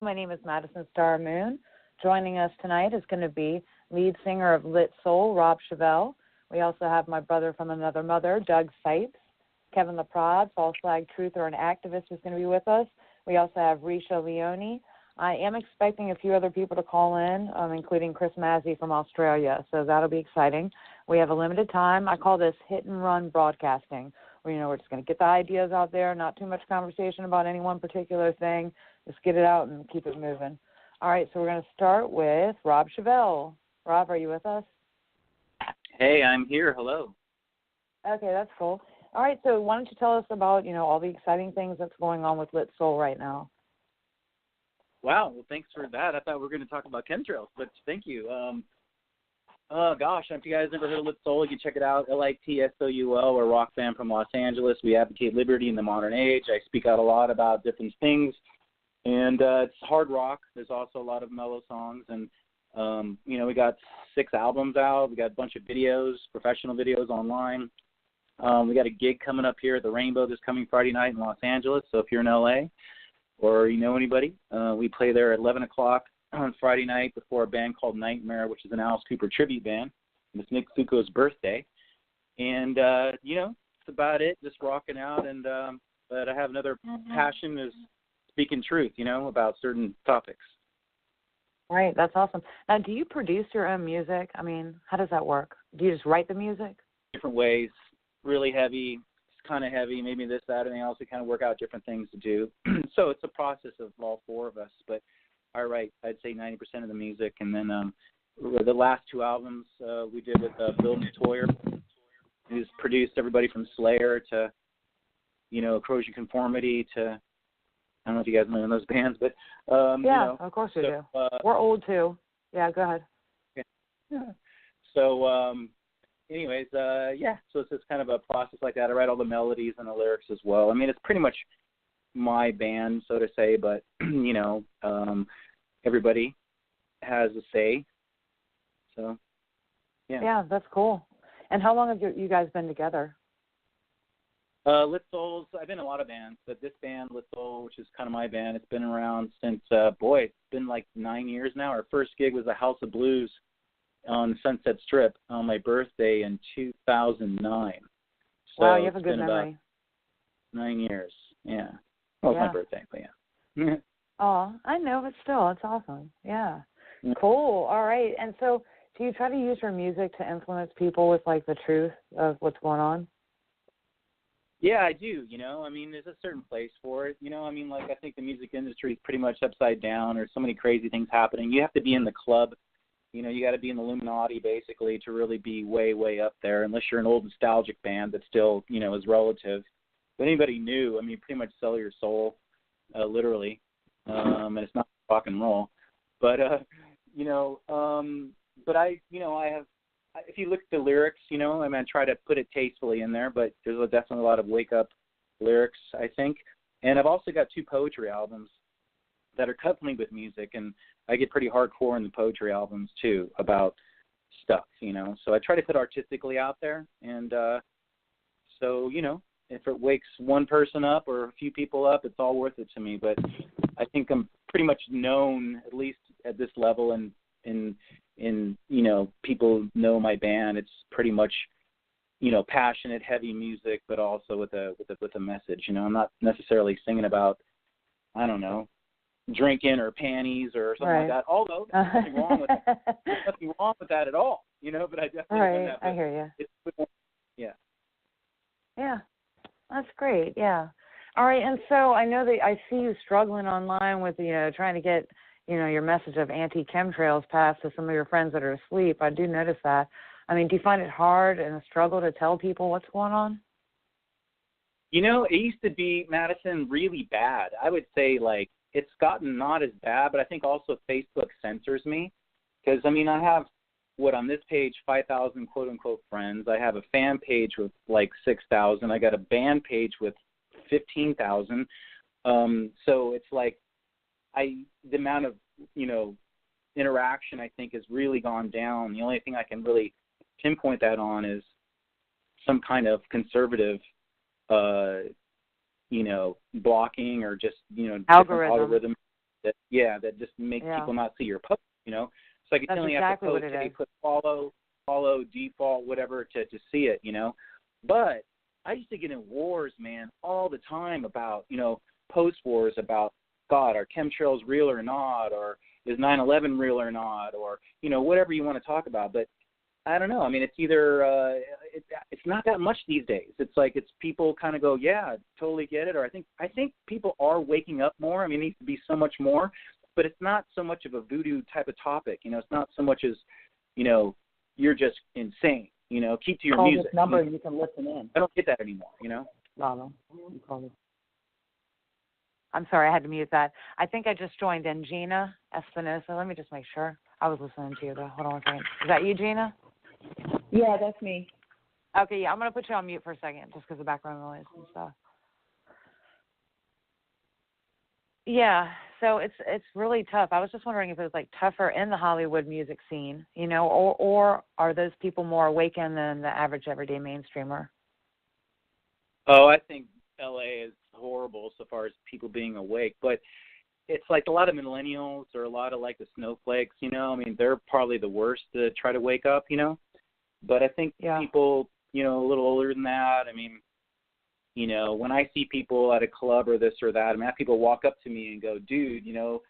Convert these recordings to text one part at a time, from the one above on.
My name is Madison Star Moon. Joining us tonight is going to be lead singer of Lit Soul, Rob Chevelle. We also have my brother from another mother, Doug Sipes. Kevin LaPrade, false flag truther and activist, is going to be with us. We also have Risha Leone. I am expecting a few other people to call in, including Chris Mazzy from Australia, so that'll be exciting. We have a limited time. I call this hit-and-run broadcasting, where, we're just going to get the ideas out there, not too much conversation about any one particular thing. Just get it out and keep it moving. All right, so we're going to start with Rob Chevelle. Rob, are you with us? Hey, I'm here. Hello. Okay, that's cool. All right, so why don't you tell us about, all the exciting things that's going on with Lit Soul right now? Wow, well, thanks for that. I thought we were going to talk about chemtrails, but thank you. Oh, gosh, if you guys never heard of Lit Soul, you can check it out, LITSOUL. We're a rock band from Los Angeles. We advocate liberty in the modern age. I speak out a lot about different things, and it's hard rock. There's also a lot of mellow songs, and, we got 6 albums out. We got a bunch of videos, professional videos online. We got a gig coming up here at the Rainbow this coming Friday night in Los Angeles, so if you're in L.A., or you know anybody, we play there at 11 o'clock on Friday night before a band called Nightmare, which is an Alice Cooper tribute band. It's Nick Fuco's birthday. And, that's about it, just rocking out. And but I have another passion is speaking truth, about certain topics. Right, that's awesome. Now, do you produce your own music? I mean, how does that work? Do you just write the music? Different ways, really heavy, kind of heavy, maybe this, that, and else. We kind of work out different things to do. So it's a process of all 4 of us. But I write, I'd say 90% of the music. And then the last 2 albums we did with Bill Toyer, who's produced everybody from Slayer to, Corrosion Conformity to, I don't know if you guys know those bands, but of course we do. We're old too. Yeah, go ahead. Yeah. So. Anyways, so it's just kind of a process like that. I write all the melodies and the lyrics as well. I mean, it's pretty much my band, so to say, but, everybody has a say. So, yeah. Yeah, that's cool. And how long have you guys been together? Lit Souls, I've been in a lot of bands, but this band, Lit Soul, which is kind of my band, it's been around since, it's been like 9 years now. Our first gig was the House of Blues on Sunset Strip on my birthday in 2009. So wow, you have a good memory. About 9 years, yeah. Well, it's my birthday, but yeah. Oh, I know, but still, it's awesome. Yeah. Cool. All right. And so do you try to use your music to influence people with, like, the truth of what's going on? Yeah, I do, I mean, there's a certain place for it, I think the music industry is pretty much upside down. There's so many crazy things happening. You have to be in the club. You got to be in the Illuminati, basically, to really be way, way up there, unless you're an old nostalgic band that still, is relative. But anybody new, I mean, pretty much sell your soul, literally, and it's not rock and roll. But, but I have, if you look at the lyrics, I try to put it tastefully in there, but there's definitely a lot of wake-up lyrics, I think. And I've also got 2 poetry albums that are coupling with music, and I get pretty hardcore in the poetry albums too about stuff, So I try to put artistically out there, and so if it wakes one person up or a few people up, it's all worth it to me. But I think I'm pretty much known, at least at this level, and in people know my band. It's pretty much passionate, heavy music, but also with a message. I'm not necessarily singing about, I don't know, drinking or panties or something like that. Although there's nothing wrong with that. There's nothing wrong with that at all. But I definitely done that. I hear you. Yeah. Yeah, that's great. Yeah. All right, and so I know that I see you struggling online with trying to get your message of anti-chemtrails passed to some of your friends that are asleep. I do notice that. I mean, do you find it hard and a struggle to tell people what's going on? It used to be, Madison, really bad. I would say, it's gotten not as bad, but I think also Facebook censors me because, I have, on this page, 5,000 quote-unquote friends. I have a fan page with, 6,000. I got a band page with 15,000. So it's the amount of, interaction, I think, has really gone down. The only thing I can really pinpoint that on is some kind of conservative blocking or just, algorithm. that just make people not see your post, you know. So I only have to post, hey, put follow, default, whatever to see it, you know. But I used to get in wars, man, all the time about, you know, post wars about, God, are chemtrails real or not, or is 9/11 real or not, or, you know, whatever you want to talk about. But I don't know. I mean, it's either it's not that much these days. It's like it's people kind of go, yeah, totally get it. Or I think people are waking up more. I mean, it needs to be so much more, but it's not so much of a voodoo type of topic. You know, it's not so much as, you know, you're just insane. You know, keep to your call music. This number and you can listen in. I don't get that anymore. You know. No. You call it. I'm sorry, I had to mute that. I think I just joined in. Gina Espinosa. Let me just make sure. I was listening to you, though. Hold on a second. Is that you, Gina? Yeah, that's me. Okay, yeah, I'm going to put you on mute for a second just because of background noise and stuff. Yeah, so it's really tough. I was just wondering if it was, like, tougher in the Hollywood music scene, you know, or are those people more awakened than the average everyday mainstreamer? Oh, I think L.A. is horrible so far as people being awake, but it's like a lot of millennials or a lot of like the snowflakes, you know. I mean, they're probably the worst to try to wake up, you know. But I think people, you know, a little older than that, I mean, you know, when I see people at a club or this or that, I mean, I have people walk up to me and go, dude, you know,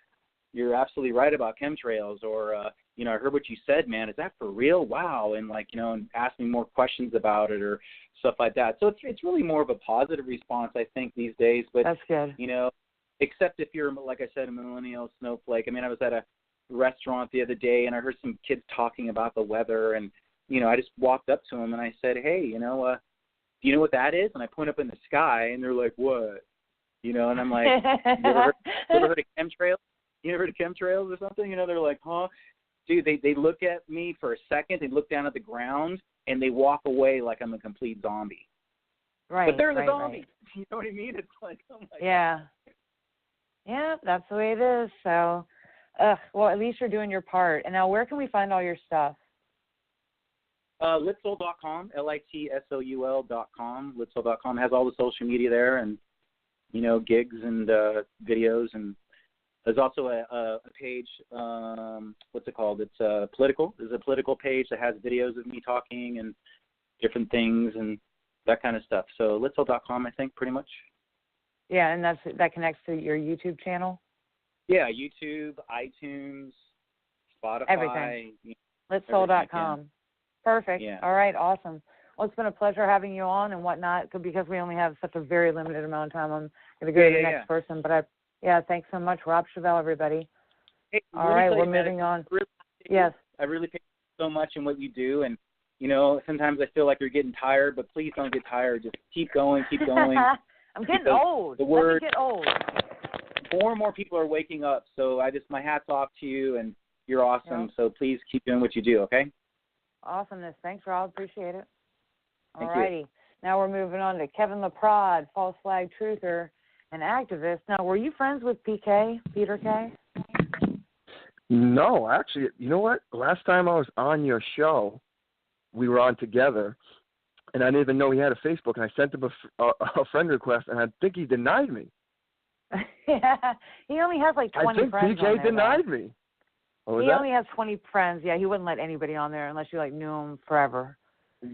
you're absolutely right about chemtrails, or, you know, I heard what you said, man. Is that for real? Wow. And like, you know, and ask me more questions about it or stuff like that. So it's really more of a positive response, I think, these days. But that's good. You know, except if you're, like I said, a millennial snowflake. I mean, I was at a restaurant the other day and I heard some kids talking about the weather, and, you know, I just walked up to them and I said, hey, you know, do you know what that is? And I point up in the sky and they're like, what? You know, and I'm like, you ever heard of chemtrails? You ever heard of chemtrails or something? You know, they're like, huh? Dude, they look at me for a second, they look down at the ground, and they walk away like I'm a complete zombie. Right. But they're the zombie. Right. You know what I mean? It's like, oh my God. Yeah, that's the way it is. So, well, at least you're doing your part. And now where can we find all your stuff? Litsoul.com, litsoul.com. Litsoul.com has all the social media there and, you know, gigs and videos. And there's also a page, what's it called? It's political. There's a political page that has videos of me talking and different things and that kind of stuff. So litsoul.com, I think, pretty much. Yeah, and that connects to your YouTube channel? Yeah, YouTube, iTunes, Spotify. Everything. You know, Litsoul.com. Yeah. Perfect. Yeah. All right, awesome. Well, it's been a pleasure having you on and whatnot. Because we only have such a very limited amount of time, I'm going to go to the next person. But thanks so much, Rob Chevelle, everybody. Hey, all right, we're moving on. Yes. I really thank you so much in what you do. And, you know, sometimes I feel like you're getting tired, but please don't get tired. Just keep going, keep going. I'm getting old. Let me get old. More and more people are waking up. So my hat's off to you, and you're awesome. Yep. So please keep doing what you do, okay? Awesomeness. Thanks, Rob. Appreciate it. All Thank righty. you. Now we're moving on to Kevin LaPrade, false flag truther and activist. Now, were you friends with PK, Peter K? No, actually, you know what? Last time I was on your show, we were on together, and I didn't even know he had a Facebook, and I sent him a friend request, and I think he denied me. Yeah, he only has like 20 friends. I think PK denied me. He only has 20 friends. Yeah, he wouldn't let anybody on there unless you like knew him forever.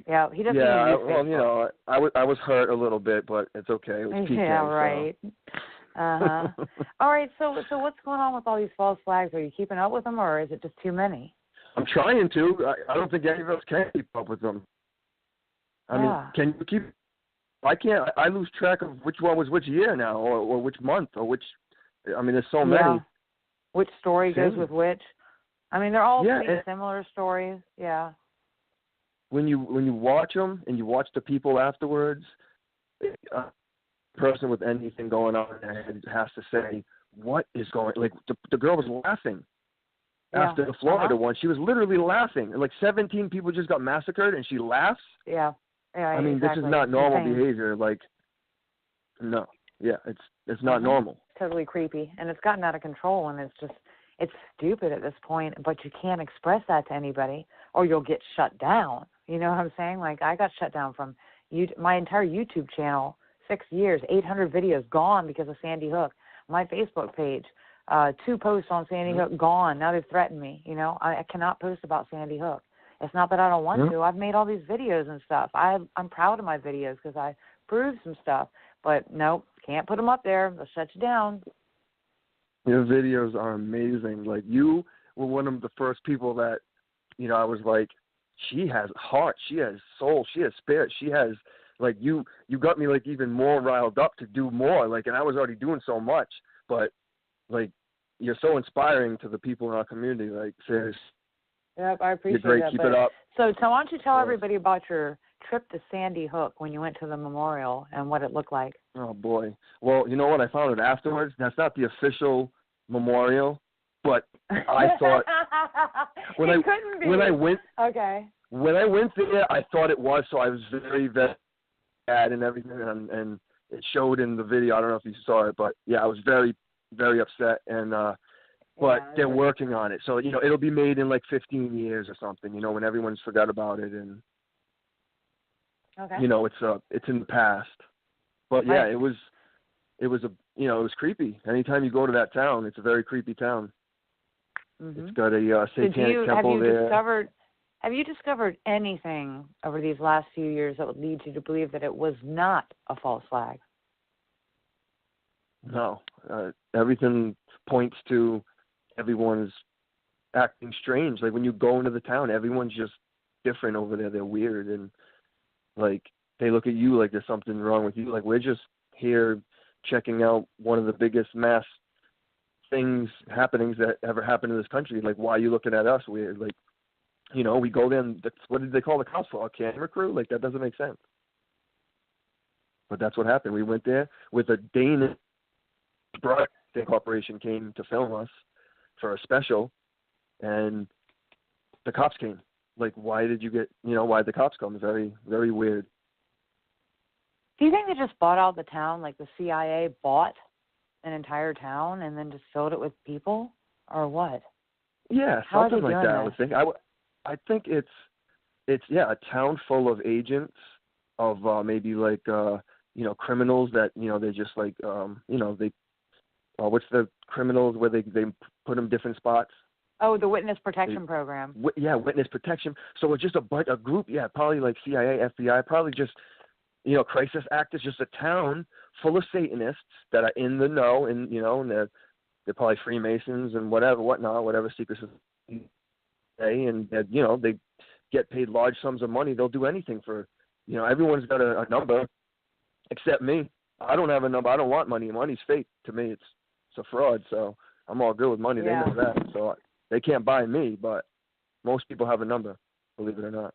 Yeah, he doesn't. Yeah, even use well, Facebook. you know, I was hurt a little bit, but it's okay. It was PK. Yeah, right. So. All right. So what's going on with all these false flags? Are you keeping up with them, or is it just too many? I'm trying to. I don't think any of us can keep up with them. I mean, can you keep? I can't. I lose track of which one was which year now, or which month, or which. I mean, there's so many. Which story goes with which? I mean, they're all pretty similar stories. Yeah. When you watch them and you watch the people afterwards, a person with anything going on in their head has to say, "What is going?" Like the girl was laughing after the Florida one. She was literally laughing. Like 17 people just got massacred, and she laughs. Yeah. Yeah. I mean, exactly. This is not normal behavior. Like, no. Yeah, it's not normal. It's totally creepy, and it's gotten out of control, and it's stupid at this point, but you can't express that to anybody or you'll get shut down. You know what I'm saying? Like, I got shut down from my entire YouTube channel, 6 years, 800 videos gone because of Sandy Hook. My Facebook page, 2 posts on Sandy Hook gone. Now they've threatened me. You know, I cannot post about Sandy Hook. It's not that I don't want to. I've made all these videos and stuff. I'm proud of my videos because I proved some stuff. But nope, can't put them up there. They'll shut you down. Your videos are amazing. Like, you were one of the first people that, you know, I was like, she has heart, she has soul, she has spirit, she has, like, you got me, like, even more riled up to do more. Like, and I was already doing so much, but, like, you're so inspiring to the people in our community. Like, seriously. Yep, I appreciate you're great. that. Keep it up. So why don't you tell everybody about your trip to Sandy Hook when you went to the memorial and what it looked like? Oh, boy. Well, you know what? I found it afterwards. That's not the official memorial, but I thought when I went there, I thought it was. So I was very, very bad and everything, and it showed in the video. I don't know if you saw it, but yeah, I was very, very upset. And but they're working on it, so you know it'll be made in like 15 years or something. You know, when everyone's forgot about it, and you know it's in the past. But yeah, it was it was creepy. Anytime you go to that town, it's a very creepy town. Mm-hmm. It's got a satanic temple there. Have you discovered anything over these last few years that would lead you to believe that it was not a false flag? No. Everything points to everyone's acting strange. Like, when you go into the town, everyone's just different over there. They're weird, and, like, they look at you like there's something wrong with you. Like, we're just here checking out one of the biggest mass happenings that ever happened in this country. Like, why are you looking at us weird? Like, you know, we go there and what did they call the cops for? A camera crew? Like, that doesn't make sense. But that's what happened. We went there with a Danish broadcasting corporation came to film us for a special, and the cops came. Like, why did the cops come? Very, very weird. Do you think they just bought out the town, like the CIA bought an entire town and then just filled it with people, or what? Yeah, something like that. I would think. I think it's a town full of agents of maybe like criminals that they just like they what's the criminals where they put them different spots. Oh, the witness protection program. Witness protection. So it's just a group. Yeah, probably like CIA, FBI, probably just crisis actors. Just a town full of Satanists that are in the know, and and they're probably Freemasons and whatever secret society. And they get paid large sums of money. They'll do anything for, everyone's got a number, except me. I don't have a number. I don't want money. Money's fake to me. It's a fraud. So I'm all good with money. Yeah. They know that. So they can't buy me. But most people have a number, believe it or not.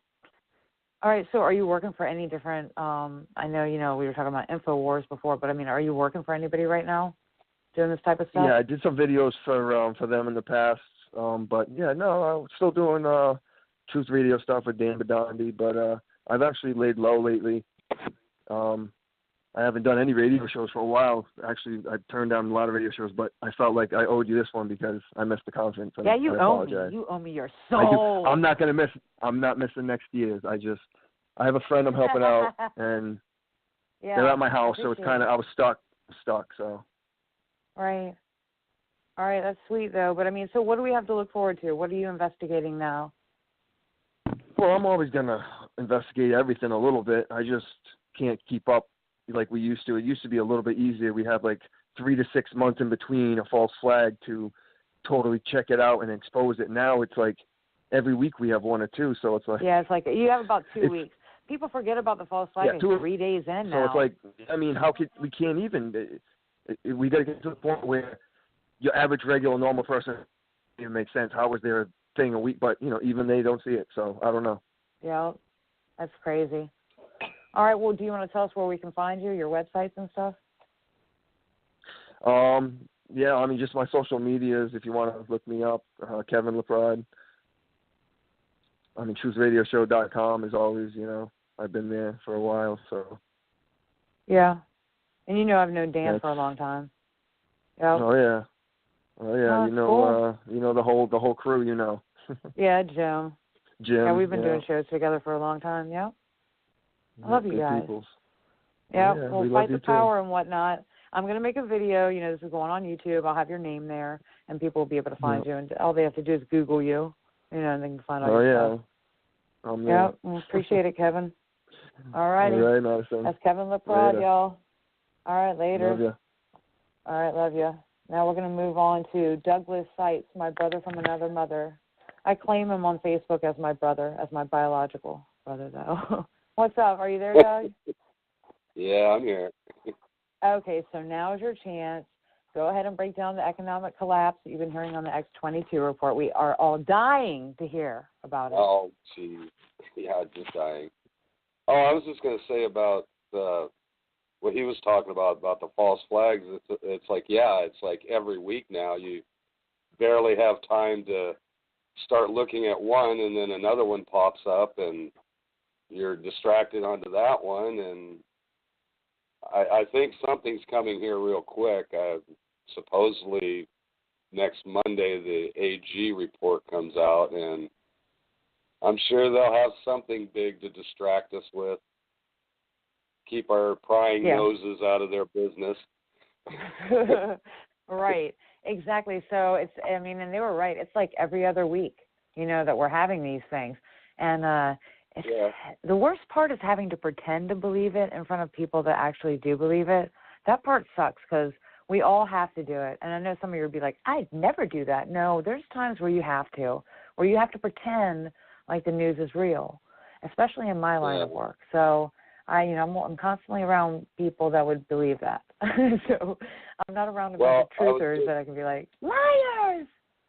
All right. So are you working for any different? I know we were talking about InfoWars before, but I mean, are you working for anybody right now, doing this type of stuff? Yeah, I did some videos for them in the past. But yeah, no, I'm still doing Truth Radio stuff with Dan Badandi, but I've actually laid low lately. I haven't done any radio shows for a while. Actually, I turned down a lot of radio shows, but I felt like I owed you this one because I missed the conference. And yeah, you owe me. You owe me your soul. I'm not missing next year's. I have a friend I'm helping out, and they're at my house, so it's kind of I was stuck. So. Right. All right, that's sweet, though. But, I mean, so what do we have to look forward to? What are you investigating now? Well, I'm always going to investigate everything a little bit. I just can't keep up like we used to. It used to be a little bit easier. We had like 3 to 6 months in between a false flag to totally check it out and expose it. Now it's like every week we have 1 or 2, so it's like... Yeah, it's like you have about 2 weeks. People forget about the false flag 3 days in now. So it's like, I mean, we can't even... We got to get to the point where your average, regular, normal person doesn't even make sense. How was there a thing a week? But, even they don't see it, so I don't know. Yeah, that's crazy. All right, well, do you want to tell us where we can find you, your websites and stuff? Yeah, I mean, just my social medias, if you want to look me up, Kevin LaPrade. I mean, TruthRadioShow.com is always, I've been there for a while, so. Yeah, and I've known Dan for a long time. Yep. Oh, yeah. Oh yeah, cool. The whole crew, Yeah, Jim. Yeah, we've been doing shows together for a long time. Yeah, I love you guys. Peoples. Yeah, yeah, we'll fight the power and whatnot. I'm going to make a video. You know, this is going on YouTube. I'll have your name there, and people will be able to find you. And all they have to do is Google you, you know, and they can find all your stuff. Oh, yeah. Yeah, well, appreciate it, Kevin. All righty. All right, Madison. That's Kevin LaPrade, y'all. All right, later. Love you. All right, love you. Now we're going to move on to Douglas Seitz, my brother from another mother. I claim him on Facebook as my brother, as my biological brother, though. What's up? Are you there, Doug? Yeah, I'm here. Okay, so now is your chance. Go ahead and break down the economic collapse that you've been hearing on the X-22 report. We are all dying to hear about it. Oh, geez. Yeah, just dying. Oh, I was just going to say about what he was talking about the false flags. It's like, yeah, it's like every week now you barely have time to start looking at one, and then another one pops up, and you're distracted onto that one, and I think something's coming here real quick. Supposedly next Monday the AG report comes out, and I'm sure they'll have something big to distract us with. Keep our prying noses out of their business. Right, exactly. So it's, I mean, and they were right. It's like every other week, you know, that we're having these things. And the worst part is having to pretend to believe it in front of people that actually do believe it. That part sucks because we all have to do it. And I know some of you would be like, I'd never do that. No, there's times where you have to pretend like the news is real, especially in my line of work. So I'm constantly around people that would believe that. So I'm not around a bunch of truthers that I can be like, liars.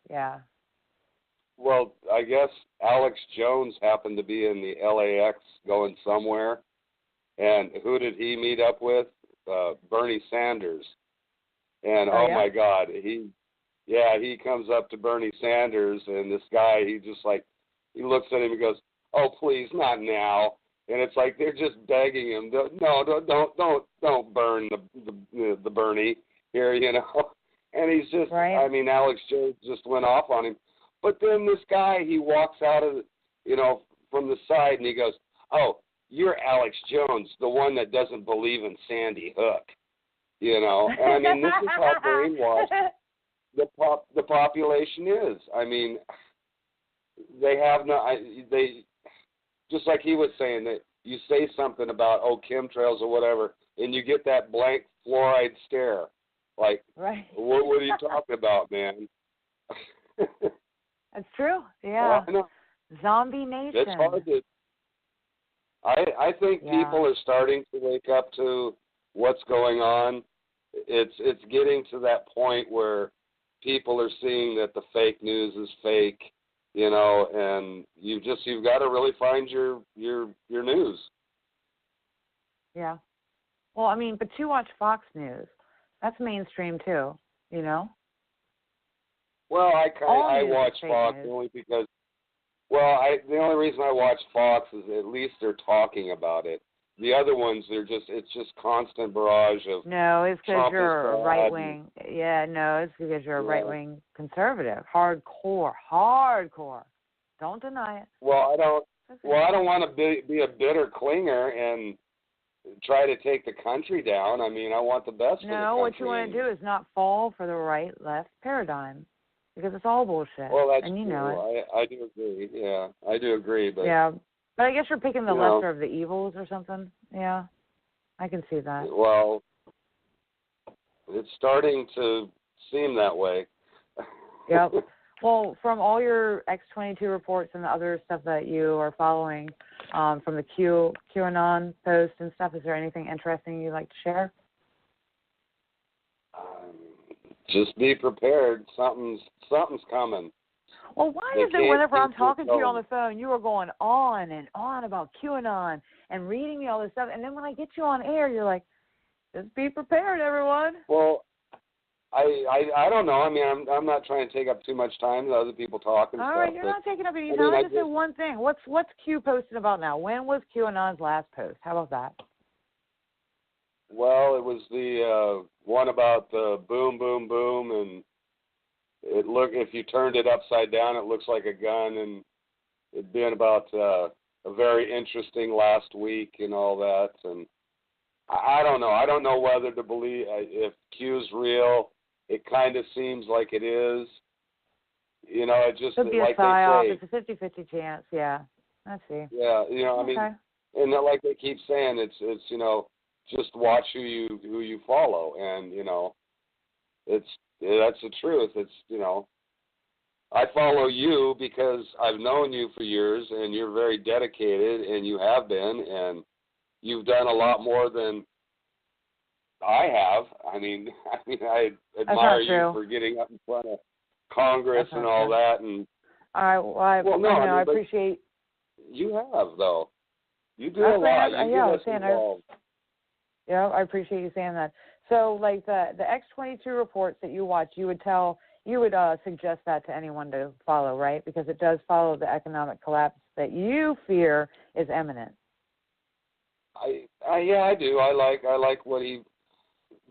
Yeah. Well, I guess Alex Jones happened to be in the LAX going somewhere, and who did he meet up with? Bernie Sanders. And my God, he comes up to Bernie Sanders, and this guy, he looks at him and goes, "Oh, please, not now." And it's like they're just begging him, "No, don't burn the Bernie here, you know." And he's just, I mean, Alex Jones just went off on him. But then this guy, he walks out of, from the side, and he goes, "Oh, you're Alex Jones, the one that doesn't believe in Sandy Hook." You know, and I mean, this is how brainwashed the population is. I mean, they have they just like he was saying, that you say something about chemtrails or whatever, and you get that blank fluoride stare, like, what are you talking about, man? That's true. Yeah. Well, Zombie nation. It's hard to. I think people are starting to wake up to what's going on. It's getting to that point where people are seeing that the fake news is fake, and you've got to really find your news. Yeah. Well, I mean, but you watch Fox News. That's mainstream too, you know? Well, I watch Fox only because, the only reason I watch Fox is at least they're talking about it. The other ones, it's just constant barrage of. No, it's because you're a right wing. Yeah, no, it's because you're a right wing conservative, hardcore. Don't deny it. Well, I don't want to be a bitter clinger and try to take the country down. I mean, I want the best for the country. No, what you want to do is not fall for the right-left paradigm, because it's all bullshit. Well, that's and you true. know it. I do agree. Yeah, I do agree. But but I guess you're picking the lesser of the evils or something. Yeah, I can see that. Well, it's starting to seem that way. Yep. Well, from all your X-22 reports and the other stuff that you are following, from the QAnon posts and stuff, is there anything interesting you'd like to share? Just be prepared. Something's coming. Well, why is it whenever I'm talking to you on the phone, you are going on and on about QAnon and reading me all this stuff, and then when I get you on air, you're like, just be prepared, everyone. Well, I don't know. I mean, I'm not trying to take up too much time to other people talking. All right, you're not taking up any time. I just said one thing. What's Q posting about now? When was QAnon's last post? How about that? Well, it was the one about the boom, boom, boom, and if you turned it upside down, it looks like a gun, and it'd been about a very interesting last week and all that, and I don't know. I don't know whether to believe if Q's real. It kind of seems like it is. You know, it just Could be like a psyop. they say. It's a 50-50 chance. Yeah, I see. Yeah, you know, I mean, and like they keep saying, it's you know, just watch who you follow, and you know, that's the truth. It's you know, I follow you because I've known you for years, and you're very dedicated, and you have been, and you've done a lot more than I have. I mean, I admire you for getting up in front of Congress and all that, and all right. Well, I appreciate. You have though. You do a lot. You get us involved. Yeah, I appreciate you saying that. So, like the X-22 reports that you watch, you would suggest that to anyone to follow, right? Because it does follow the economic collapse that you fear is imminent. Yeah, I do. I like what he.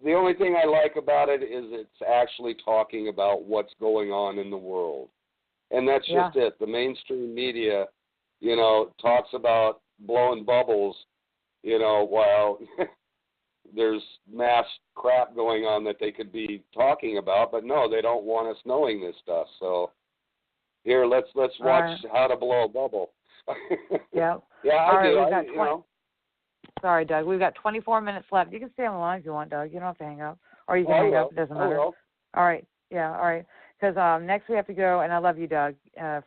The only thing I like about it is it's actually talking about what's going on in the world, and that's just it. The mainstream media, you know, talks about blowing bubbles, you know, while there's mass crap going on that they could be talking about, but no, they don't want us knowing this stuff. So here, let's watch how to blow a bubble. Yeah. Yeah, I do. Sorry, Doug. We've got 24 minutes left. You can stay on the line if you want, Doug. You don't have to hang up. Or you can hang up. It doesn't matter. All right. Yeah, all right. Because next we have to go, and I love you, Doug,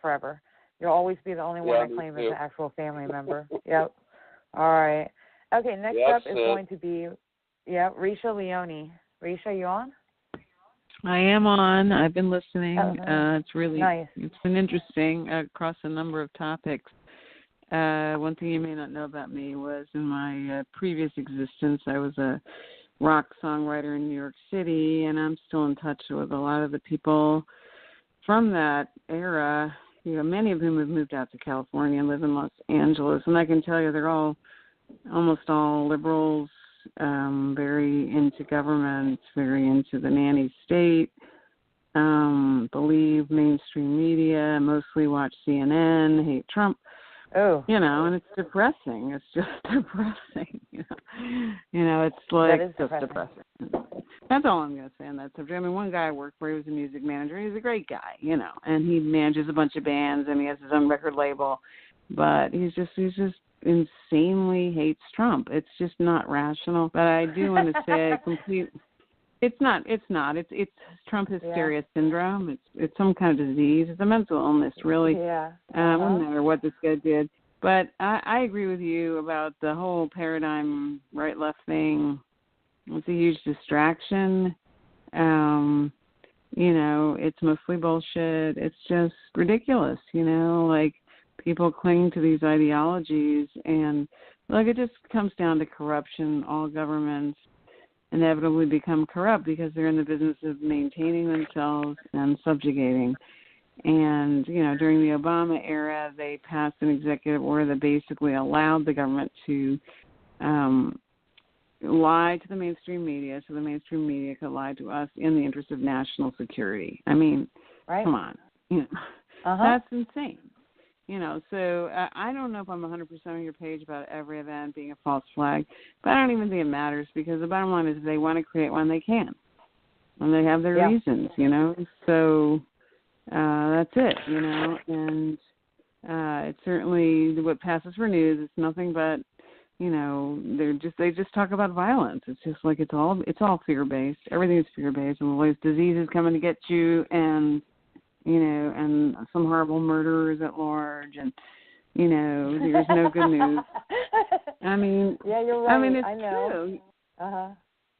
forever. You'll always be the only one I claim as an actual family member. Yep. All right. Okay, next up is going to be, Risha Leone. Risha, you on? I am on. I've been listening. It's really nice. It's been interesting across a number of topics. One thing you may not know about me was in my previous existence, I was a rock songwriter in New York City, and I'm still in touch with a lot of the people from that era, you know, many of whom have moved out to California and live in Los Angeles. And I can tell you they're almost all liberals, very into government, very into the nanny state, believe mainstream media, mostly watch CNN, hate Trump. Oh. You know, and it's depressing. It's just depressing. You know, it's like just depressing. That's all I'm going to say on that subject. I mean, one guy I worked for, he was a music manager. He's a great guy, you know, and he manages a bunch of bands and he has his own record label. But he's just insanely hates Trump. It's just not rational. But I do want to say It's not. It's Trump hysteria syndrome. It's some kind of disease. It's a mental illness, really. Yeah. No matter what this guy did. But I agree with you about the whole paradigm right-left thing. It's a huge distraction. You know, it's mostly bullshit. It's just ridiculous, you know, like people cling to these ideologies. And, like, it just comes down to corruption. All governments inevitably become corrupt because they're in the business of maintaining themselves and subjugating. And, you know, during the Obama era, they passed an executive order that basically allowed the government to lie to the mainstream media so the mainstream media could lie to us in the interest of national security. I mean, come on. You know, that's insane. You know, so I don't know if I'm 100% on your page about every event being a false flag, but I don't even think it matters because the bottom line is if they want to create one, they can. And they have their reasons, you know. So that's it, you know. And it's certainly what passes for news. It's nothing but, you know, they just talk about violence. It's just like it's all fear-based. Everything is fear-based. And there's diseases coming to get you and, you know, and some horrible murderers at large, and, you know, there's no good news. I mean, yeah, you're right. I mean, it's true.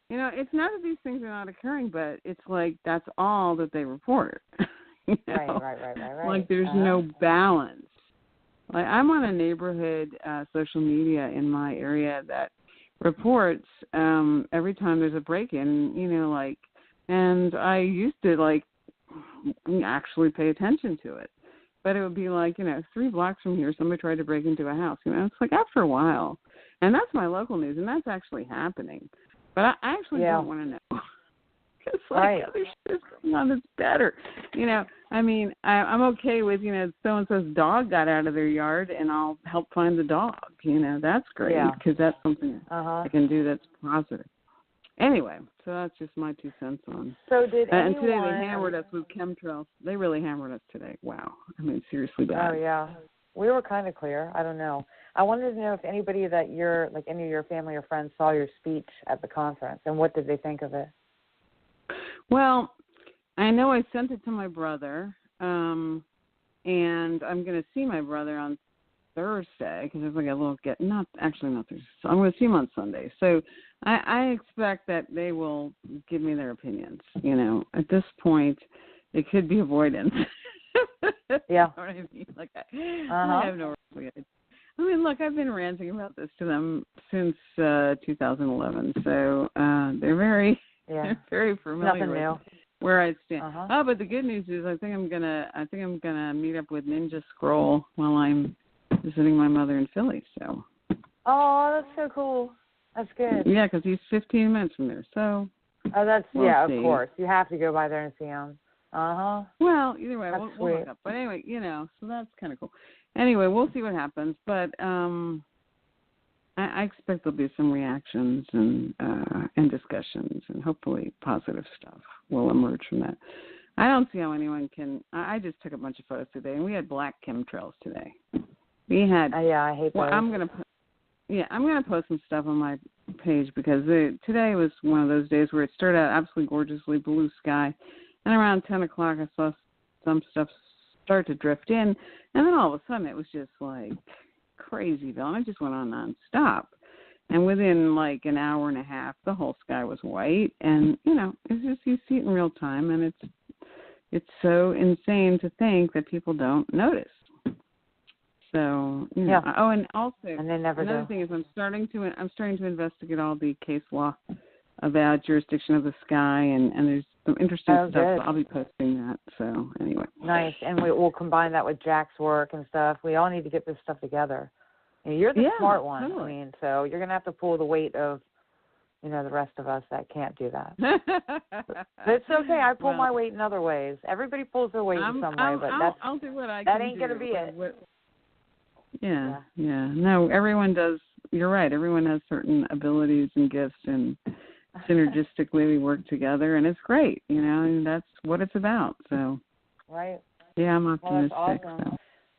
You know, it's not that these things are not occurring, but it's like that's all that they report. You know? Right. Like there's no balance. Like I'm on a neighborhood social media in my area that reports every time there's a break-in, you know, like, and I used to like actually pay attention to it, but it would be like, you know, 3 blocks from here somebody tried to break into a house, you know. It's like after a while, and that's my local news, and that's actually happening, but I actually don't want to know. It's like other shit is going on that's better, you know. I mean, I'm okay with, you know, so and so's dog got out of their yard and I'll help find the dog, That's great because that's something I can do that's positive. Anyway, so that's just my 2 cents on. So did anyone... And today they hammered us with chemtrails. They really hammered us today. Wow. I mean, seriously bad. Oh, yeah. We were kind of clear. I don't know. I wanted to know if anybody that any of your family or friends saw your speech at the conference, and what did they think of it? Well, I know I sent it to my brother, and I'm going to see my brother on Thursday because there's like a little not Thursday. So I'm going to see him on Sunday. So I expect that they will give me their opinions. At this point, it could be avoidance. Yeah. You know what I mean? Like I have no idea. I mean, look, I've been ranting about this to them since 2011, so they're very, very familiar Nothing new. with where I stand. Uh-huh. Oh, but the good news is, I think I'm gonna meet up with Ninja Scroll while I'm visiting my mother in Philly. So. Oh, that's so cool. That's good. Yeah, because he's 15 minutes from there. So. Oh, that's we'll see. Of course. You have to go by there and see him. Well, either way, that's we'll hook up. But anyway, so that's kind of cool. Anyway, we'll see what happens. But I expect there'll be some reactions and discussions, and hopefully positive stuff will emerge from that. I don't see how anyone can. I just took a bunch of photos today, and we had black chemtrails today. We had. I hate those. I'm gonna post some stuff on my page because today was one of those days where it started out absolutely gorgeously blue sky. And around 10 o'clock, I saw some stuff start to drift in. And then all of a sudden, it was just like crazyville. And it just went on nonstop. And within like an hour and a half, the whole sky was white. And, it's just, you see it in real time. And it's so insane to think that people don't notice. So, yeah. Oh, and also, and they never another thing is I'm starting to investigate all the case law about jurisdiction of the sky, and there's some interesting stuff. Good. So I'll be posting that. So anyway, nice, and we'll combine that with Jack's work and stuff. We all need to get this stuff together. You're the smart one. Totally. I mean, so you're gonna have to pull the weight of, the rest of us that can't do that. But it's okay. I pull my weight in other ways. Everybody pulls their weight in some way, but I'll do what I that can ain't gonna be it. Yeah. No, everyone does. You're right. Everyone has certain abilities and gifts, and synergistically we work together, and it's great, and that's what it's about. So, right. Yeah, I'm optimistic. Well, that's awesome.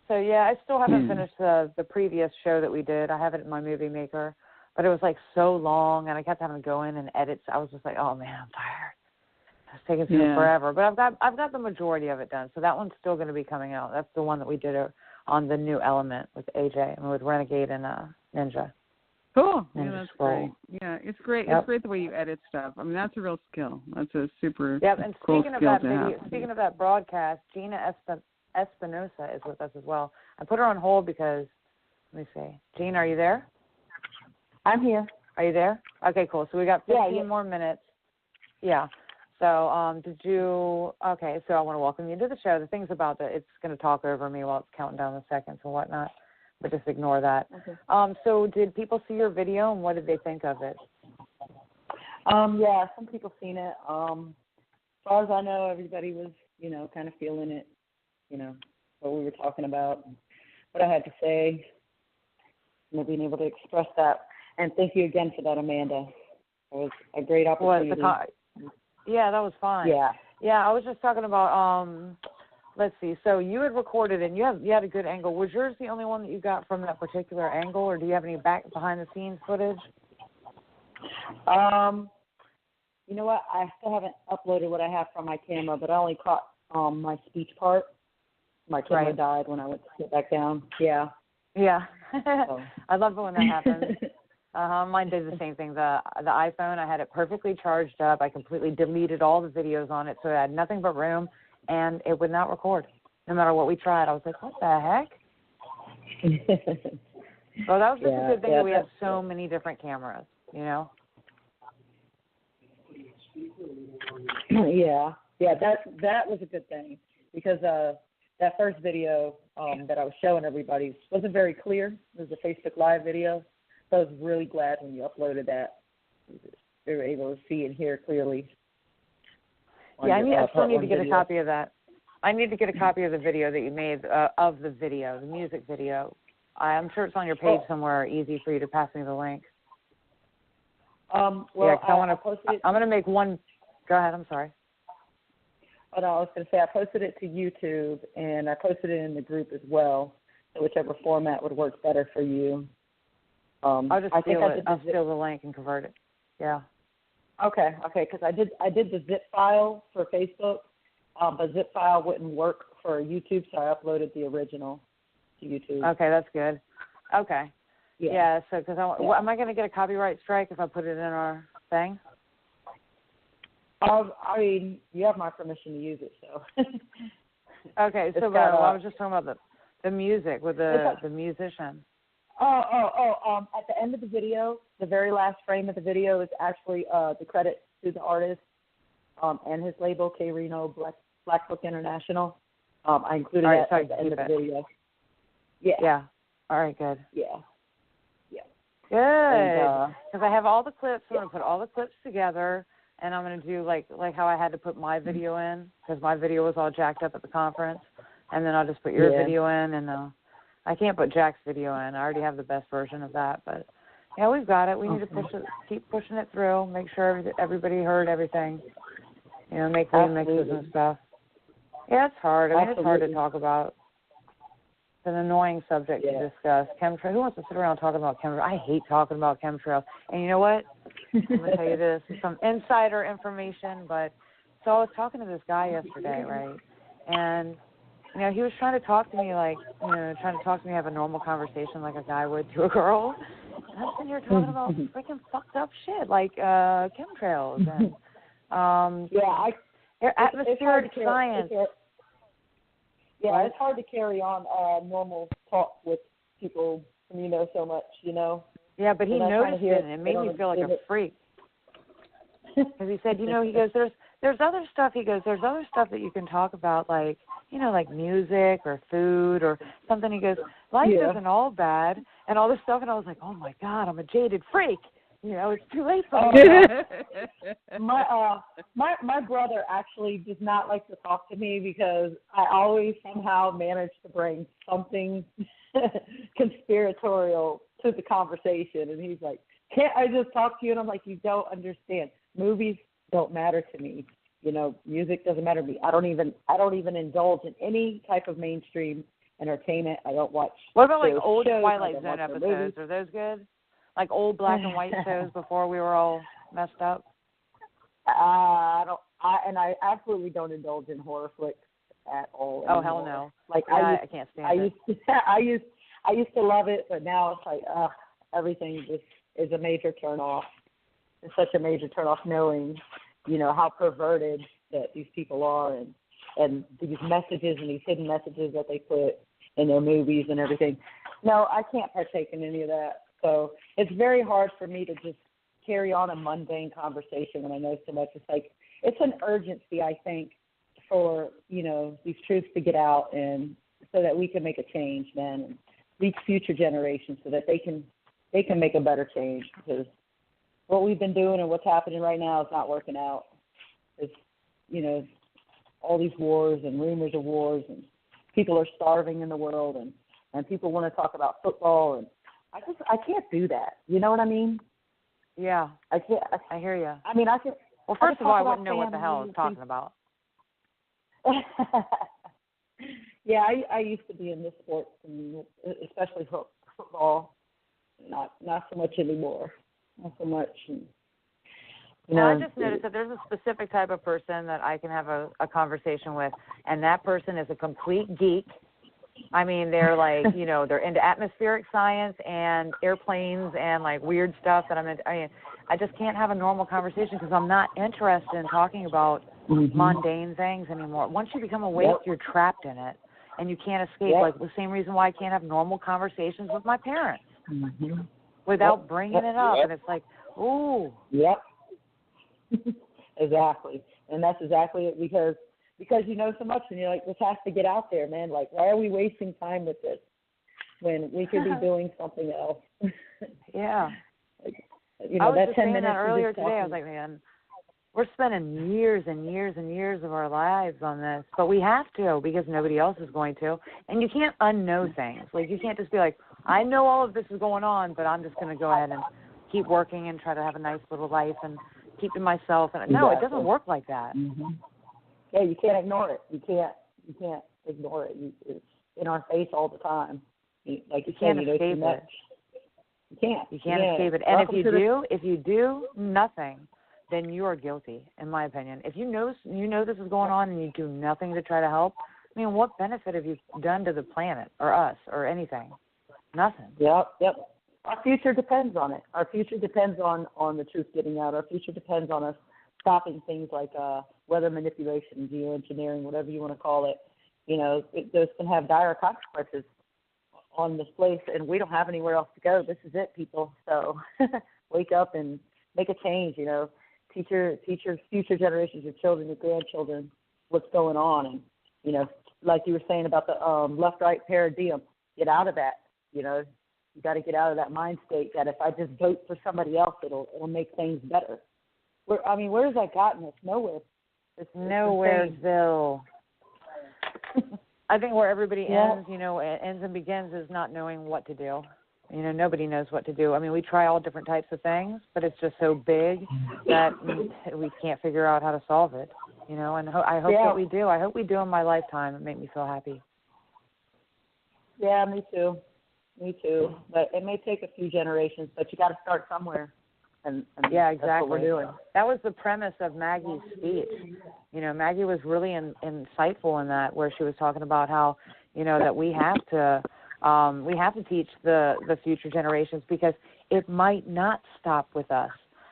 So I still haven't finished the previous show that we did. I have it in my movie maker, but it was like so long, and I kept having to go in and edit. So I was just like, oh man, I'm tired. It's taking forever, but I've got the majority of it done. So that one's still going to be coming out. That's the one that we did on the new Element with AJ and with Renegade and Ninja. Cool. Ninja Yeah, that's Scroll. great. Yeah, it's great. Yep. It's great the way you edit stuff. I mean, that's a real skill. That's a super and cool speaking of skill that to video, have. speaking of that broadcast, Gina Espinosa is with us as well. I put her on hold because, let me see. Gina, are you there? I'm here. Are you there? Okay, cool. So we got 15 more minutes. Yeah. So okay, so I want to welcome you to the show. The thing's about it's going to talk over me while it's counting down the seconds and whatnot, but just ignore that. Okay. So did people see your video, and what did they think of it? Yeah, some people seen it. As far as I know, everybody was, kind of feeling it, what we were talking about, what I had to say, being able to express that. And thank you again for that, Amanda. It was a great opportunity. Yeah, that was fun. Yeah, I was just talking about, let's see, so you had recorded and you had a good angle. Was yours the only one that you got from that particular angle, or do you have any behind-the-scenes footage? You know what, I still haven't uploaded what I have from my camera, but I only caught my speech part. My camera died when I went to sit back down. Yeah. I love it when that happens. Mine did the same thing. The iPhone, I had it perfectly charged up. I completely deleted all the videos on it, so it had nothing but room, and it would not record. No matter what we tried, I was like, what the heck? So that was just a good thing that we have so many different cameras, Yeah, that was a good thing, because that first video that I was showing everybody wasn't very clear. It was a Facebook Live video. So I was really glad when you uploaded that. They were able to see and hear clearly. Yeah, I still need to get a copy of that. I need to get a copy of the video that you made of the video, the music video. I'm sure it's on your page somewhere. Easy for you to pass me the link. Well, yeah, I posted it. I'm going to make one. Go ahead. I'm sorry. Oh, no, I was going to say I posted it to YouTube, and I posted it in the group as well. So whichever format would work better for you. I'll just steal it. I'll steal the link and convert it. Yeah. Okay, because I did the zip file for Facebook, but zip file wouldn't work for YouTube, so I uploaded the original to YouTube. Okay, that's good. Okay. Yeah, so because am I going to get a copyright strike if I put it in our thing? I mean, you have my permission to use it, so. Okay, so I was just talking about the music with the musician. At the end of the video, the very last frame of the video is actually the credit to the artist and his label, K. Reno Black Book International. I included that at the end of the video. Yeah. Yeah. All right, good. Yeah. Good. Because I have all the clips. I'm going to put all the clips together, and I'm going to do like how I had to put my video in, because my video was all jacked up at the conference, and then I'll just put your video in, and I can't put Jack's video in. I already have the best version of that, but yeah, we've got it. We need to keep pushing it through, make sure everybody heard everything, make remixes and stuff. Yeah, it's hard. I mean, it's hard to talk about. It's an annoying subject to discuss. Chemtrails. Who wants to sit around talking about chemtrails? I hate talking about chemtrails. And you know what? I'm going to tell you this. It's some insider information, but so I was talking to this guy yesterday, right? And, he was trying to talk to me have a normal conversation like a guy would to a girl. And I'm sitting here talking about freaking fucked up shit like chemtrails and atmospheric science. Yeah, it's hard to carry on normal talk with people when you know so much, Yeah, but he noticed it, and it made me feel like a freak. Because he said, he goes, there's other stuff. He goes, there's other stuff that you can talk about, like, like music or food or something. He goes, life isn't all bad and all this stuff. And I was like, oh my God, I'm a jaded freak. It's too late for me. My brother actually does not like to talk to me because I always somehow manage to bring something conspiratorial to the conversation, and he's like, "Can't I just talk to you?" And I'm like, "You don't understand. Movies don't matter to me. Music doesn't matter to me. I don't even indulge in any type of mainstream entertainment. I don't watch." What about like old Twilight Zone episodes? Are those good? Like old black and white shows before we were all messed up? I absolutely don't indulge in horror flicks at all. Oh, hell no! Like I can't stand it. I used to love it, but now it's like everything just is a major turn off. It's such a major turn off knowing, how perverted that these people are and these messages and these hidden messages that they put in their movies and everything. No, I can't partake in any of that. So it's very hard for me to just carry on a mundane conversation when I know so much. It's like it's an urgency, I think, for these truths to get out, and so that we can make a change, man, and reach future generations so that they can make a better change, because what we've been doing and what's happening right now is not working out. It's all these wars and rumors of wars, and people are starving in the world, and people want to talk about football, and I can't do that. You know what I mean? Yeah. I can't. I hear you. I mean, I can. Well, first of all, I wouldn't know what the hell I was talking about. Yeah, I used to be in this sport, and especially football. Not so much anymore. Not so much. And, I just noticed that there's a specific type of person that I can have a conversation with, and that person is a complete geek. I mean, they're like, they're into atmospheric science and airplanes and like weird stuff that I'm into. I mean, I just can't have a normal conversation because I'm not interested in talking about mundane things anymore. Once you become awake, you're trapped in it and you can't escape. Like the same reason why I can't have normal conversations with my parents without bringing it up. And it's like, ooh. Yep. Exactly. And that's exactly it, because you know so much, and you're like, this has to get out there, man. Like, why are we wasting time with this when we could be doing something else? Yeah. Like, I was just saying that earlier today. I was like, man, we're spending years and years and years of our lives on this, but we have to because nobody else is going to. And you can't unknow things. Like, you can't just be like, I know all of this is going on, but I'm just going to go ahead and keep working and try to have a nice little life and keep to myself. And no, it doesn't work like that. Mm-hmm. Yeah, you can't ignore it. You can't ignore it. It's in our face all the time. Like you can't said, escape it. You can't. You can't escape it. And if you do nothing, then you are guilty, in my opinion. If you know this is going on and you do nothing to try to help, I mean, what benefit have you done to the planet or us or anything? Nothing. Yep. Our future depends on it. Our future depends on the truth getting out. Our future depends on us stopping things like weather manipulation, geoengineering, whatever you want to call it. You know, those can have dire consequences on this place, and we don't have anywhere else to go. This is it, people. So wake up and make a change. You know, teach your future generations, your children, your grandchildren, what's going on. And you know, like you were saying about the left-right paradigm, get out of that. You know, you got to get out of that mind state that if I just vote for somebody else, it'll make things better. Where has that gotten us? Nowhere. It's Nowheresville. I think where everybody ends, ends and begins is not knowing what to do. You know, nobody knows what to do. I mean, we try all different types of things, but it's just so big that we can't figure out how to solve it. You know, and I hope that we do. I hope we do in my lifetime. It make me feel happy. Yeah, me too. But it may take a few generations, but you got to start somewhere. And yeah, exactly. That's what we're doing. That was the premise of Maggie's speech. You know, Maggie was really insightful in that, where she was talking about how, that we have to teach the future generations, because it might not stop with us.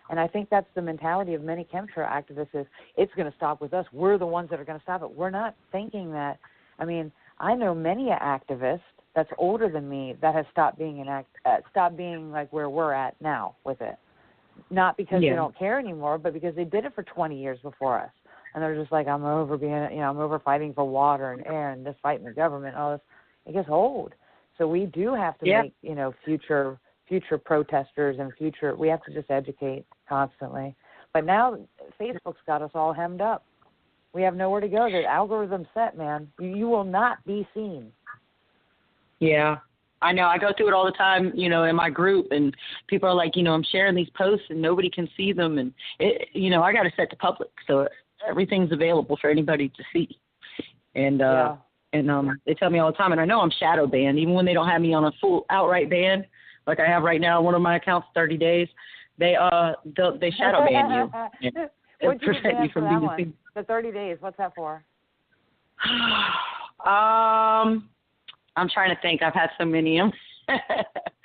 And I think that's the mentality of many chemtrail activists is it's going to stop with us. We're the ones that are going to stop it. We're not thinking that. I mean, I know many activists that's older than me that have stopped being like where we're at now with it. Not because they don't care anymore, but because they did it for 20 years before us. And they're just like, I'm over fighting for water and air and just fighting the government. All this, it gets old. So we do have to make, future protesters and we have to just educate constantly. But now Facebook's got us all hemmed up. We have nowhere to go. The algorithm's set, man. You will not be seen. Yeah. I know. I go through it all the time, in my group, and people are like, I'm sharing these posts and nobody can see them. And, I got to set to public. So everything's available for anybody to see. And, they tell me all the time, and I know I'm shadow banned, even when they don't have me on a full outright ban, like I have right now on one of my accounts, 30 days, they shadow ban you. What'd you get you from that one? The 30 days, what's that for? I'm trying to think. I've had so many of them.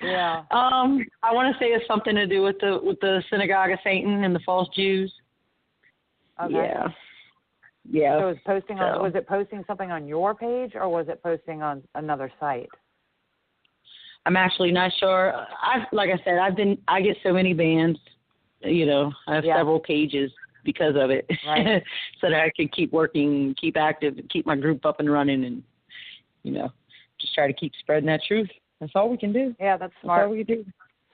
Yeah. I want to say it's something to do with the synagogue of Satan and the false Jews. Okay. Yeah. Yeah. So was it posting something on your page, or was it posting on another site? I'm actually not sure. Like I said, I get so many bans. I have several pages because of it, right. So that I can keep working, keep active, keep my group up and running, and just try to keep spreading that truth. That's all we can do. Yeah, that's smart. That's all we can do.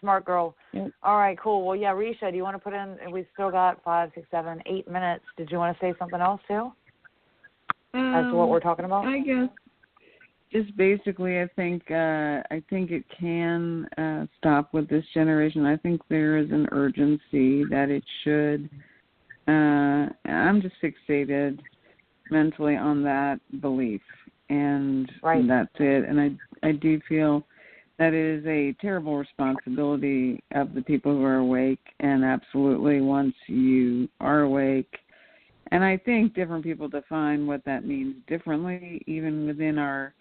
Smart girl. Yeah. All right, cool. Well, yeah, Risha, do you want to put in, we've still got 5, 6, 7, 8 minutes. Did you want to say something else, too, as to what we're talking about? I guess just basically I think it can stop with this generation. I think there is an urgency that it should. I'm just fixated mentally on that belief. And that's it. And I do feel that it is a terrible responsibility of the people who are awake. And absolutely, once you are awake, and I think different people define what that means differently, even within our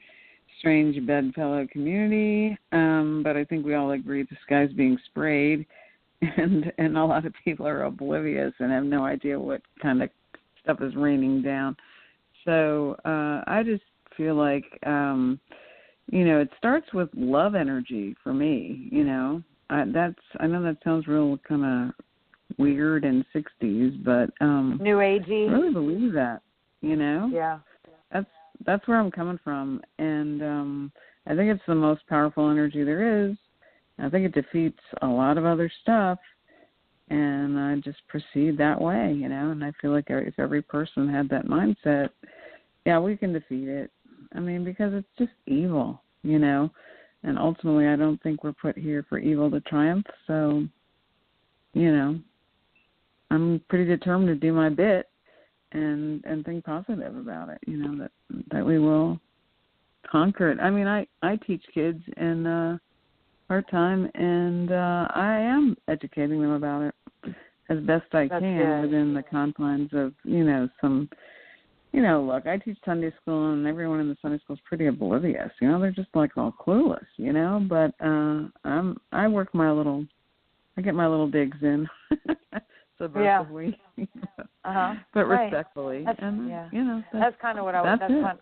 strange bedfellow community. But I think we all agree the sky's being sprayed, and a lot of people are oblivious and have no idea what kind of stuff is raining down. So I just feel like, it starts with love energy for me. I know that sounds real kind of weird and 60s, but New Agey. I really believe that. Yeah. That's where I'm coming from, and I think it's the most powerful energy there is. I think it defeats a lot of other stuff, and I just proceed that way. And I feel like if every person had that mindset, yeah, we can defeat it. I mean, because it's just evil, And ultimately, I don't think we're put here for evil to triumph. So, I'm pretty determined to do my bit and think positive about it, that we will conquer it. I mean, I teach kids in part-time, and I am educating them about it as best I can within the confines of, some, look, I teach Sunday school, and everyone in the Sunday school is pretty oblivious. They're just like all clueless, but I get my little digs in. Subversively, but respectfully. That's kind of what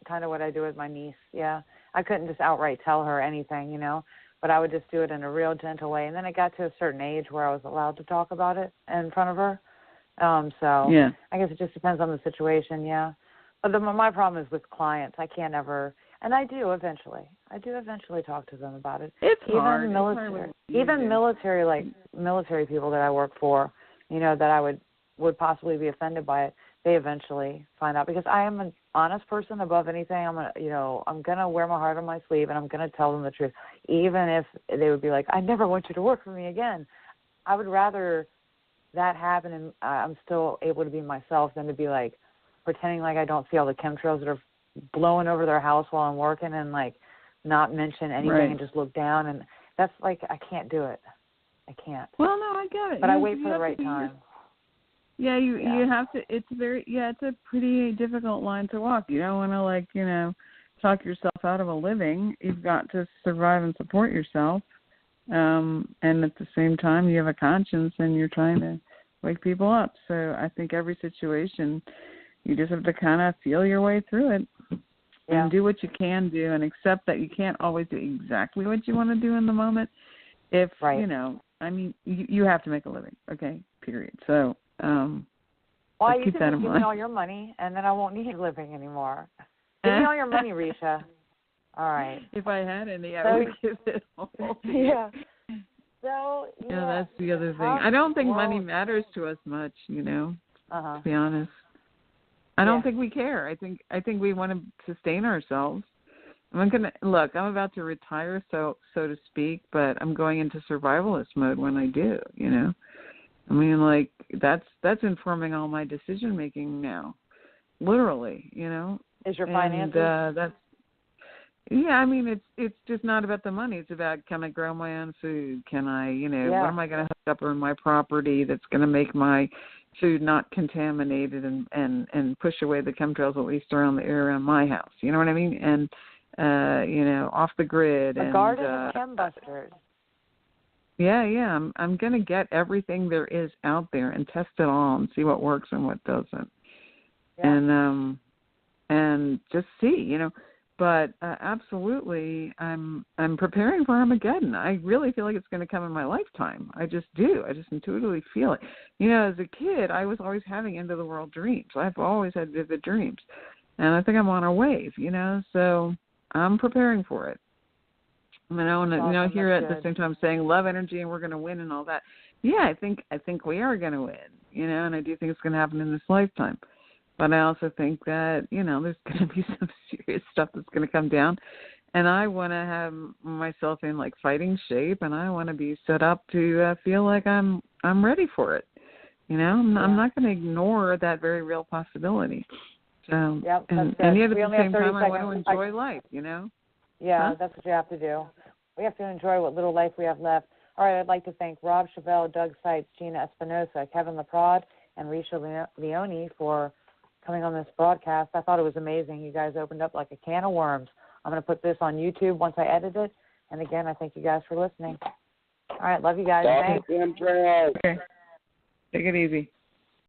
kind of what I do with my niece. Yeah, I couldn't just outright tell her anything, but I would just do it in a real gentle way. And then it got to a certain age where I was allowed to talk about it in front of her. I guess it just depends on the situation. Yeah, but my problem is with clients. I can't ever, and I do eventually. Talk to them about it. It's even hard. military, military people that I work for. That I would possibly be offended by it, they eventually find out, because I am an honest person above anything. I'm gonna wear my heart on my sleeve, and I'm gonna tell them the truth, even if they would be like, I never want you to work for me again. I would rather that happen and I'm still able to be myself than to be like pretending like I don't see all the chemtrails that are blowing over their house while I'm working and like not mention anything and just look down, and that's like I can't do it. I can't. Well, no, I get it. But I wait for the right time. You have to. It's a pretty difficult line to walk. You don't want to talk yourself out of a living. You've got to survive and support yourself, and at the same time you have a conscience and you're trying to wake people up. So I think every situation, you just have to kind of feel your way through it and do what you can do, and accept that you can't always do exactly what you want to do in the moment. If you have to make a living, okay, period. So, you keep that in mind. Give me all your money, and then I won't need a living anymore. Give me all your money, Risha. All right. If I had any, I would give it all. Yeah. So, that's the other thing. I don't think money matters to us much, to be honest. I don't think we care. I think we want to sustain ourselves. I'm about to retire, so to speak, but I'm going into survivalist mode when I do, I mean, that's informing all my decision making now, literally, Is your finances? I mean, it's just not about the money. It's about, can I grow my own food? Can I, what am I going to hook up on my property that's going to make my food not contaminated and push away the chemtrails, at least around the air around my house? You know what I mean? And off the grid. A garden of chembusters. Yeah. I'm going to get everything there is out there and test it all and see what works and what doesn't. Yeah. And just see, But absolutely, I'm preparing for Armageddon. I really feel like it's going to come in my lifetime. I just do. I just intuitively feel it. As a kid, I was always having end of the world dreams. I've always had vivid dreams, and I think I'm on a wave. So I'm preparing for it. I mean, I want to, hear at the same time saying love energy and we're going to win and all that. Yeah, I think we are going to win. And I do think it's going to happen in this lifetime. But I also think that, there's going to be some serious stuff that's going to come down. And I want to have myself in, fighting shape, and I want to be set up to feel like I'm ready for it. I'm not going to ignore that very real possibility. So, and yet at the same time, I want to enjoy life, Yeah, that's what you have to do. We have to enjoy what little life we have left. All right, I'd like to thank Rob Chevelle, Doug Seitz, Gina Espinosa, Kevin LaPrade, and Risha Leone for coming on this broadcast. I thought it was amazing. You guys opened up like a can of worms. I'm going to put this on YouTube once I edit it. And again, I thank you guys for listening. All right, love you guys. Thanks. Okay. Take it easy.